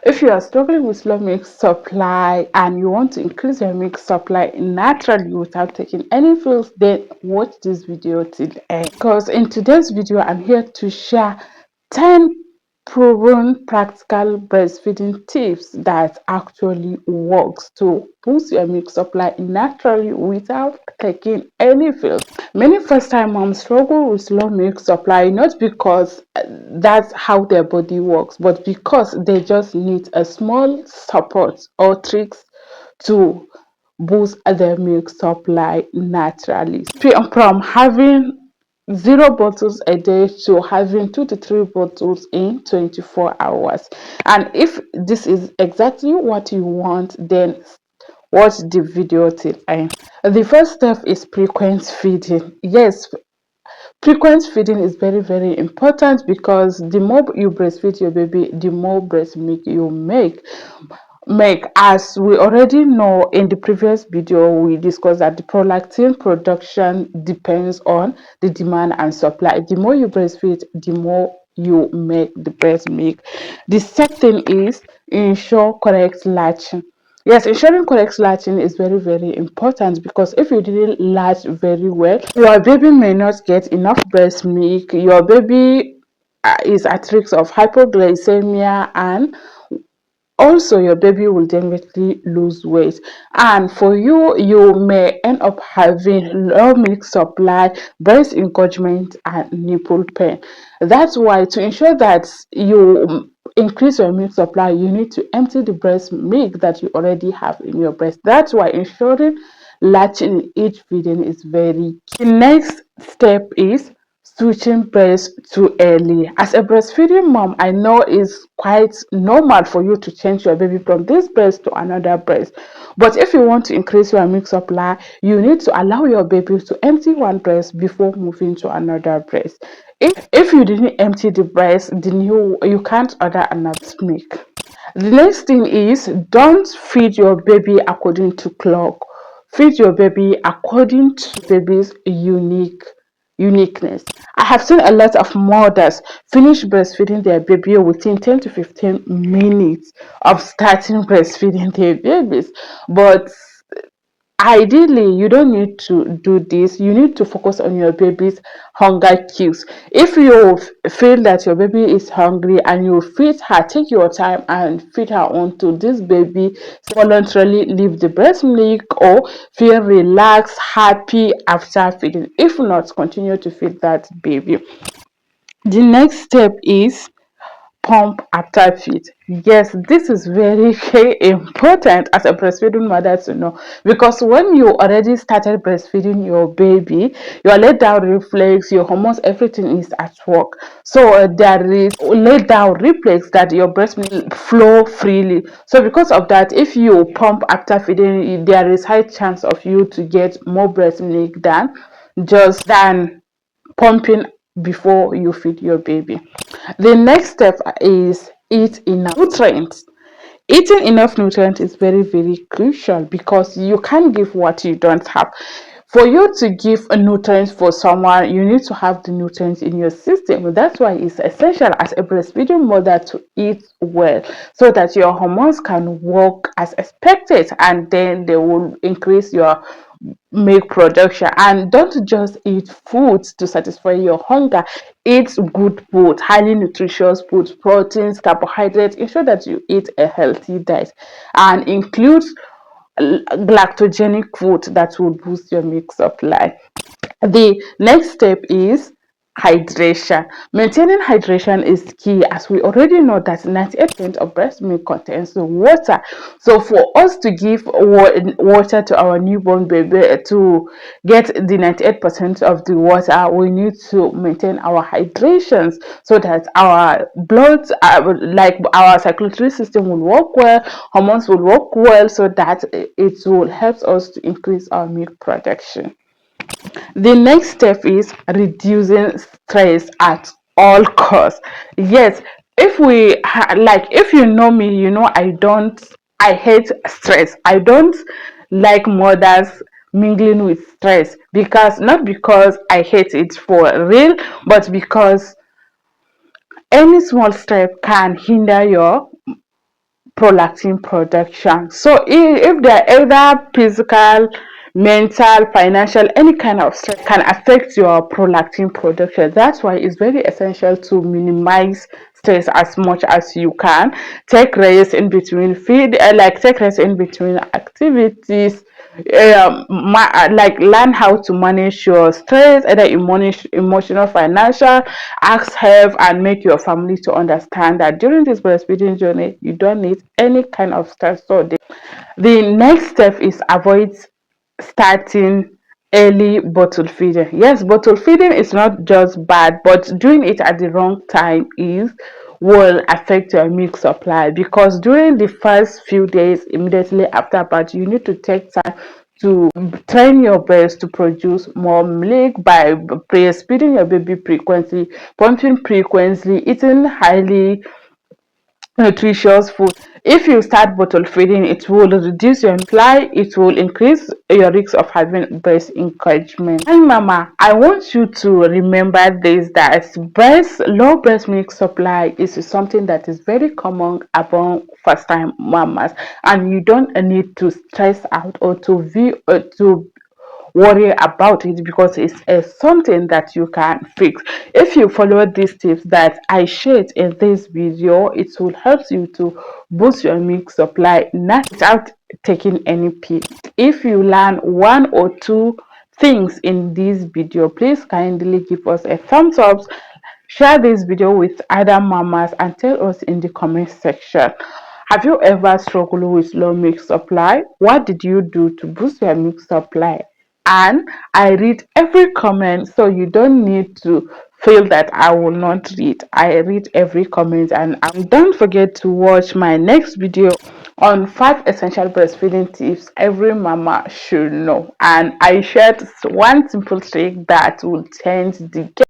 If you are struggling with low milk supply and you want to increase your milk supply naturally without taking any pills, then watch this video till the end. Because in today's video, I'm here to share 10 proven practical breastfeeding tips that actually works to boost your milk supply naturally without taking any pills. Many first-time moms struggle with low milk supply not because that's how their body works, but because they just need a small support or tricks to boost their milk supply naturally. From having 0 bottles a day to having 2 to 3 bottles in 24 hours. And if this is exactly what you want, then watch the video till end. The first step is frequent feeding. Yes, frequent feeding is very important because the more you breastfeed your baby, the more breast milk you make. As we already know, in the previous video we discussed that the prolactin production depends on the demand and supply. The more you breastfeed, the more you make the breast milk. The second thing is ensure correct latching. Yes, ensuring correct latching is very important because if you didn't latch very well, your baby may not get enough breast milk. Your baby is at risk of hypoglycemia, and also your baby will definitely lose weight. And for you, you may end up having low milk supply, breast engorgement, and nipple pain. That's why, to ensure that you increase your milk supply, you need to empty the breast milk that you already have in your breast. That's why ensuring latching in each feeding is very key. The next step is switching breast too early. As a breastfeeding mom, I know it's quite normal for you to change your baby from this breast to another breast. But if you want to increase your milk supply, you need to allow your baby to empty one breast before moving to another breast. If you didn't empty the breast, then you can't order another milk. The next thing is, don't feed your baby according to clock. Feed your baby according to baby's uniqueness. I have seen a lot of mothers finish breastfeeding their baby within 10 to 15 minutes of starting breastfeeding their babies. But ideally, you don't need to do this. You need to focus on your baby's hunger cues. If you feel that your baby is hungry and you feed her, take your time and feed her until this baby voluntarily leave the breast milk or feel relaxed, happy after feeding. If not, continue to feed that baby. The next step is pump after feed. Yes, this is very important as a breastfeeding mother to know, because when you already started breastfeeding your baby, your lay down reflex, your hormones, everything is at work. So there is lay down reflex that your breast milk flow freely. So because of that, if you pump after feeding, there is high chance of you to get more breast milk than pumping before you feed your baby. The next step is eat enough nutrients. Eating enough nutrients is very crucial because you can't give what you don't have. For you to give a nutrients for someone, you need to have the nutrients in your system. That's why it's essential as a breastfeeding mother to eat well, so that your hormones can work as expected, and then they will increase your milk production. And don't just eat foods to satisfy your hunger. Eat good food, highly nutritious food, proteins, carbohydrates. Ensure that you eat a healthy diet and include galactogenic food that will boost your milk supply. The next step is hydration. Maintaining hydration is key, as we already know that 98% of breast milk contains water. So for us to give water to our newborn baby, to get the 98% of the water, we need to maintain our hydrations so that our blood, like our circulatory system, will work well, hormones will work well, so that it will help us to increase our milk production. The next step is reducing stress at all costs. Yes, if you know me, you know I hate stress. I don't like mothers mingling with stress, because not because I hate it for real, but because any small step can hinder your prolactin production. So if there are either physical, mental, financial, any kind of stress can affect your prolactin production. That's why it's very essential to minimize stress as much as you can. Take rest in between feed, like take rest in between activities. Like learn how to manage your stress, either emotional, financial. Ask help and make your family to understand that during this breastfeeding journey you don't need any kind of stress. So the next step is avoid starting early bottle feeding. Yes, bottle feeding is not just bad, but doing it at the wrong time is will affect your milk supply, because during the first few days immediately after birth you need to take time to train your breast to produce more milk by breastfeeding your baby frequently, pumping frequently, eating highly nutritious food. If you start bottle feeding, it will reduce your supply, it will increase your risk of having breast encouragement. And mama, I want you to remember this, that low breast milk supply is something that is very common among first time mamas, and you don't need to stress out or to worry about it, because it's something that you can fix. If you follow these tips that I shared in this video, it will help you to boost your milk supply not without taking any pill. If you learn one or two things in this video, please kindly give us a thumbs up, share this video with other mamas, and tell us in the comment section, have you ever struggled with low milk supply? What did you do to boost your milk supply? And I read every comment, so you don't need to feel that I will not read. I read every comment. And don't forget to watch my next video on 5 essential breastfeeding tips every mama should know. And I shared one simple trick that will change the game.